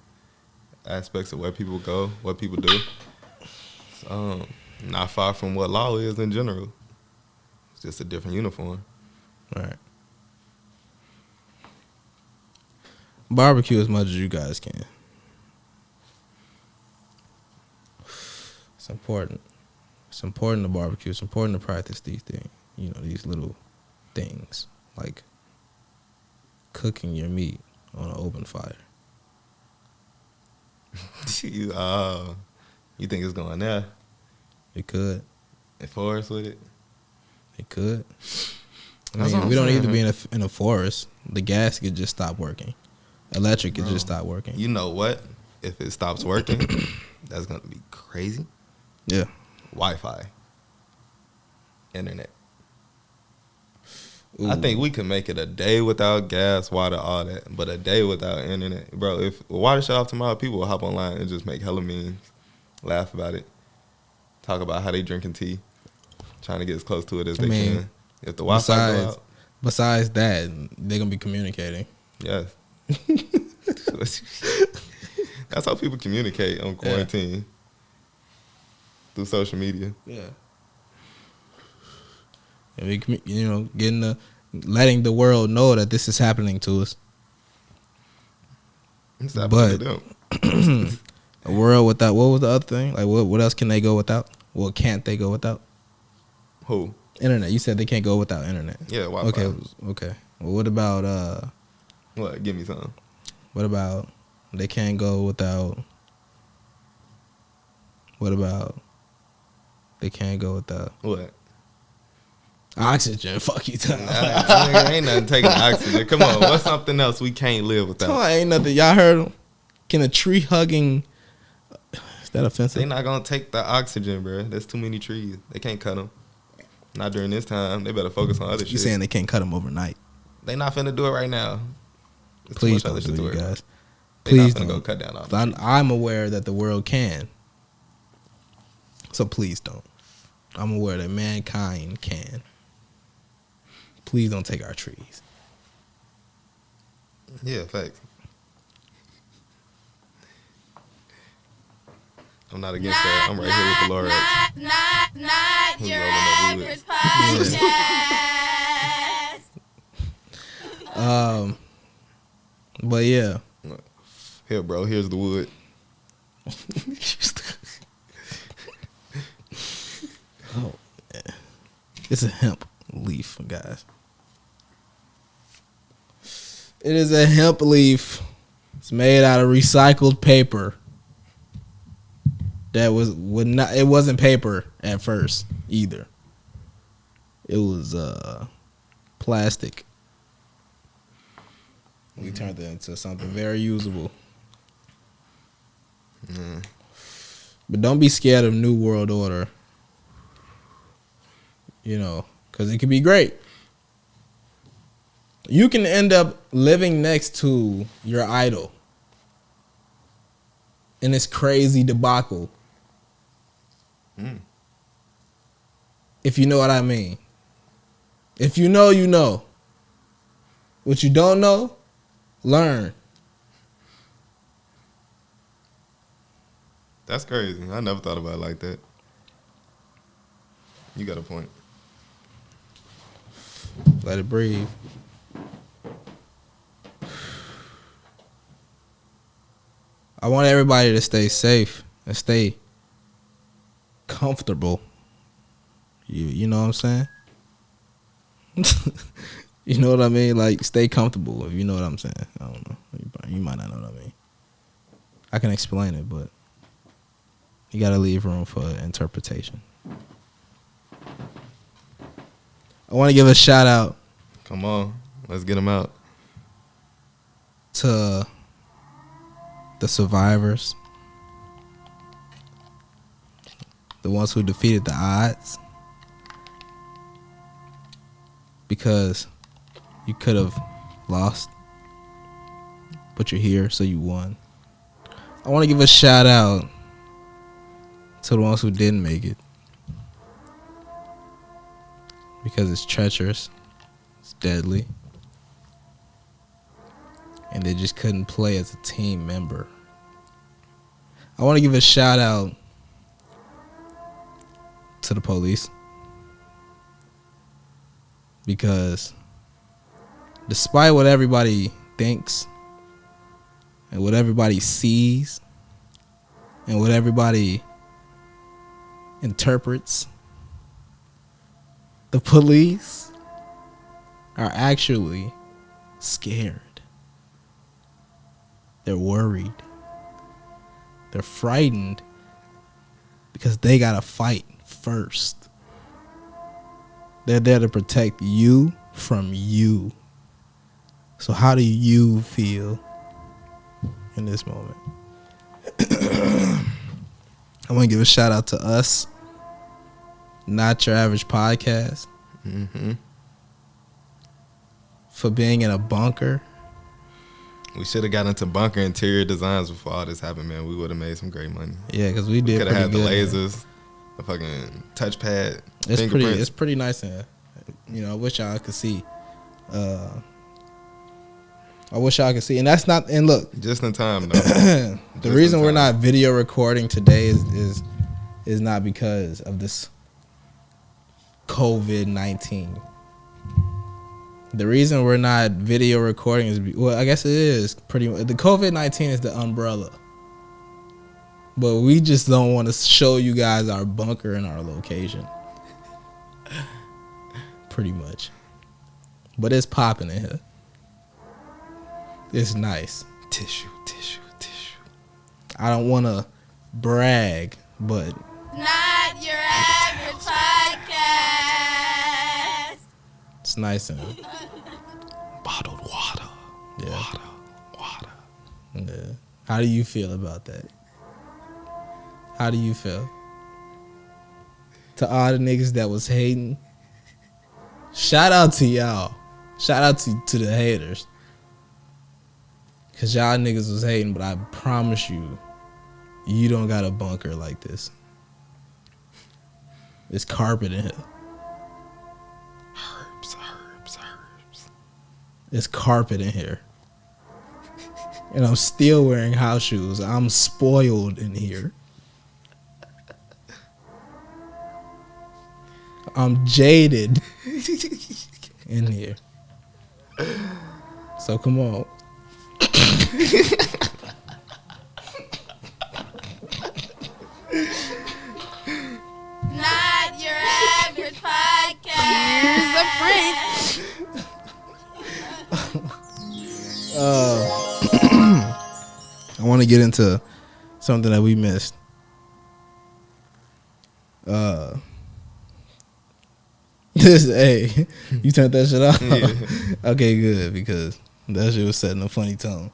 aspects of where people go, what people do. So, not far from what law is in general. It's just a different uniform. Right. Barbecue as much as you guys can. It's important. It's important to barbecue. It's important to practice these things. These little things. Like cooking your meat on an open fire. You think it's going there? It could. In forest with it? It could. I mean, we don't need to be in a forest. The gas could just stop working. Electric could just stop working. You know what? If it stops working, that's going to be crazy. Yeah. Wi-Fi. Internet. Ooh. I think we could make it a day without gas, water, all that, but a day without internet. Bro, if water shut off tomorrow, people will hop online and just make hella memes, laugh about it, talk about how they drinking tea, trying to get as close to it as they can. If the Wi-Fi go out. Besides that, they're going to be communicating. Yes. That's how people communicate on quarantine. Through social media. Yeah. And we, letting the world know that this is happening to us. But a world without, what was the other thing? Like, what else can they go without? What can't they go without? Who? Internet. You said they can't go without internet. Yeah, Wi-Fi. Okay. Well, what about What? Give me some. What about they can't go without? What about they can't go without What? oxygen? Fuck you, Tom. Ain't nothing taking oxygen. Come on, what's something else we can't live without? Come on, ain't nothing. Y'all heard him? Can a tree hugging? Is that offensive? They not gonna take the oxygen, bro. There's too many trees. They can't cut them. Not during this time. They better focus on other shit. You saying they can't cut them overnight? They not finna do it right now. There's Please too much don't other do shit it, to worry guys. about. Please They not finna don't. go cut down all I'm aware that the world can. So please don't. I'm aware that mankind can. Please don't take our trees. Yeah, facts. I'm not against that. I'm right here with the Lord. Not Who's your rolling up average podcast. But yeah. Here, bro. Here's the wood. Oh, yeah. It's a hemp leaf, guys. It is a hemp leaf. It's made out of recycled paper. That would not. It wasn't paper at first either. It was plastic. We turned it into something very usable. But don't be scared of New World Order. Because it could be great. You can end up living next to your idol in this crazy debacle. If you know what I mean. If you know, you know. What you don't know, learn. That's crazy. I never thought about it like that. You got a point. Let it breathe. I want everybody to stay safe and stay comfortable. You know what I'm saying? You know what I mean? Like, stay comfortable, if you know what I'm saying. I don't know. You might not know what I mean. I can explain it, but you got to leave room for interpretation. I want to give a shout out. Come on. Let's get them out. To the survivors. The ones who defeated the odds. Because you could have lost, but you're here, so you won. I want to give a shout out to the ones who didn't make it. Because it's treacherous, it's deadly, and they just couldn't play as a team member. I want to give a shout out to the police. Because despite what everybody thinks and what everybody sees and what everybody interprets, the police are actually scared. They're worried. They're frightened because they gotta fight first. They're there to protect you from you. So how do you feel in this moment? I want to give a shout out to us, Not Your Average Podcast, for being in a bunker. We should have got into bunker interior designs before all this happened, man. We would have made some great money. Yeah, because we did. Could have had the good, lasers, the fucking touchpad. It's pretty nice in here. I wish y'all could see. I wish y'all could see, and that's not. And look, just in time though. The reason we're not video recording today is not because of this COVID-19. The reason we're not video recording is, well, I guess it is pretty much, the COVID-19 is the umbrella. But we just don't want to show you guys our bunker and our location. Pretty much. But it's popping in here. It's nice. Tissue. I don't want to brag, but Not your average podcast. it's nice in here. Bottled water. Yeah. Water. Yeah. How do you feel about that? How do you feel? To all the niggas that was hating, shout out to y'all. Shout out to the haters. Cause y'all niggas was hating, but I promise you, you don't got a bunker like this. It's carpet in here. Herbs. It's carpet in here. And I'm still wearing house shoes. I'm spoiled in here. I'm jaded in here. So come on. Not your average podcast. Here's a prince. I want to get into something that we missed. Hey, you turned that shit off? Yeah. Okay, good, because that shit was setting a funny tone.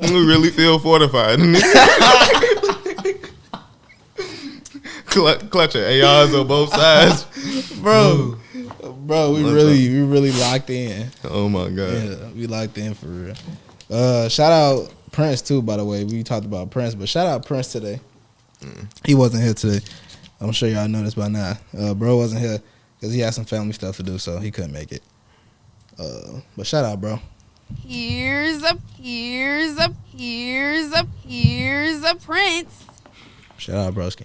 We really feel fortified. Clutching ARs on both sides. Bro, we really locked in. Oh my God. Yeah, we locked in for real. Shout out Prince too, by the way. We talked about Prince, but shout out Prince today. He wasn't here today. I'm sure y'all know this by now. Bro wasn't here because he had some family stuff to do, so he couldn't make it. But shout out, bro. Here's a prince. Shout out, broski.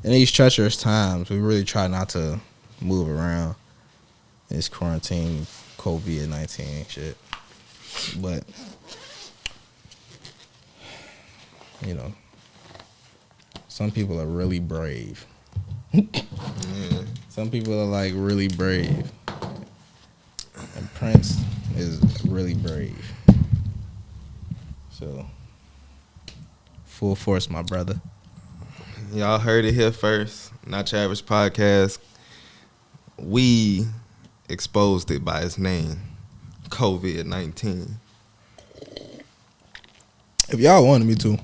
In these treacherous times, we really try not to move around. This quarantine, COVID-19 shit. But, you know, some people are really brave. Some people are like really brave. And Prince is really brave. So, full force, my brother. Y'all heard it here first. Not Your Average Podcast. We exposed it by its name, COVID-19. If y'all wanted me to,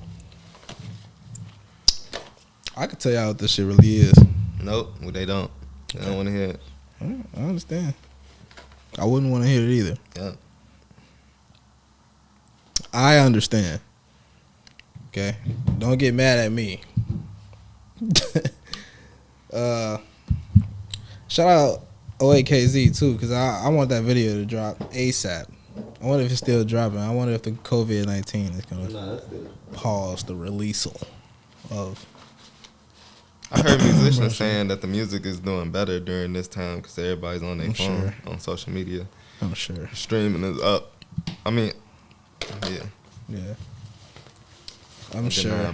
I could tell y'all what this shit really is. Nope, well, they don't. They don't want to hear it. I understand. I wouldn't want to hear it either. Yeah. I understand. Okay? Don't get mad at me. Shout out OAKZ too, because I want that video to drop ASAP. I wonder if it's still dropping. I wonder if the COVID-19 is going to pause the release of. I heard musicians saying that the music is doing better during this time because everybody's on their phone, on social media. I'm sure. Streaming is up. I mean, yeah. Yeah. I'm sure.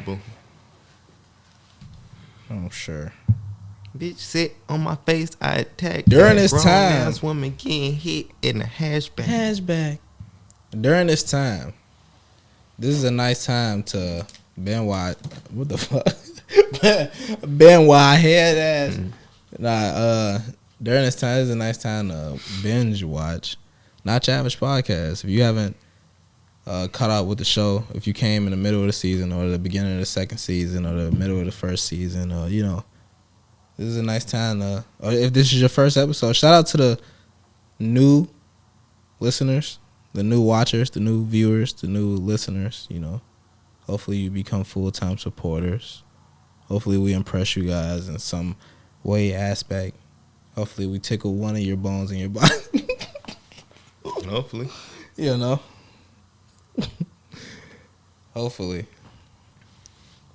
Bitch sit on my face, I attack. During this time, ass woman getting hit in a hatchback. During this time, this is a nice time to Ben White. What the fuck? Ben White head ass. During this time, this is a nice time to binge watch Not Your Average Podcast. If you haven't caught up with the show, if you came in the middle of the season or the beginning of the second season or the middle of the first season, or you know, this is a nice time to, or if this is your first episode, shout out to the new listeners, the new watchers, the new viewers, the new listeners, you know. Hopefully you become full-time supporters. Hopefully we impress you guys in some way, aspect. Hopefully we tickle one of your bones in your body. Hopefully. You know. Hopefully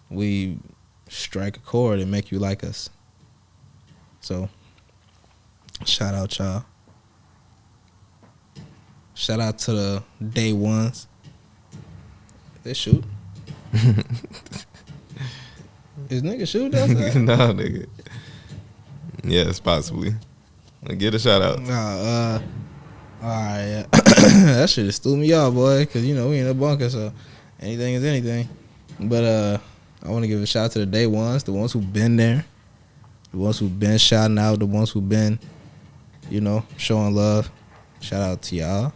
we strike a chord and make you like us. So, shout out y'all. Shout out to the day ones. They shoot. Is nigga shooting outside? No, nigga. Yes, possibly. Get a shout out. Alright, yeah. That shit just threw me off, boy, because, you know, we in a bunker, so anything is anything. But I want to give a shout out to the day ones, the ones who've been there, the ones who've been shouting out, the ones who've been, you know, showing love. Shout out to y'all.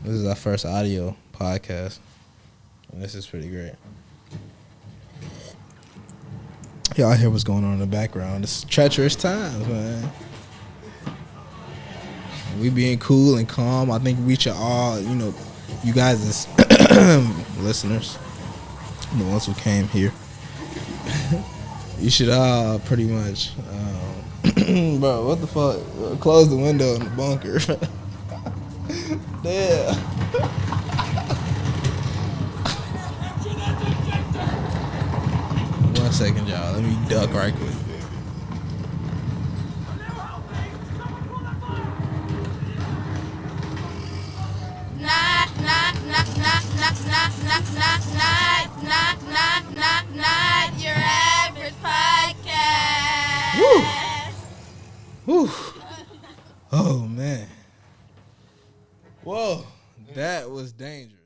This is our first audio podcast, and this is pretty great. Y'all hear what's going on in the background. It's treacherous times, man. We being cool and calm. I think we should all, you know, you guys as listeners, the ones who came here, you should all pretty much, bro, what the fuck? Close the window in the bunker. Yeah. 1 second, y'all. Let me duck right quick. Not your average podcast. Woo. Oh, man. Whoa. That was dangerous.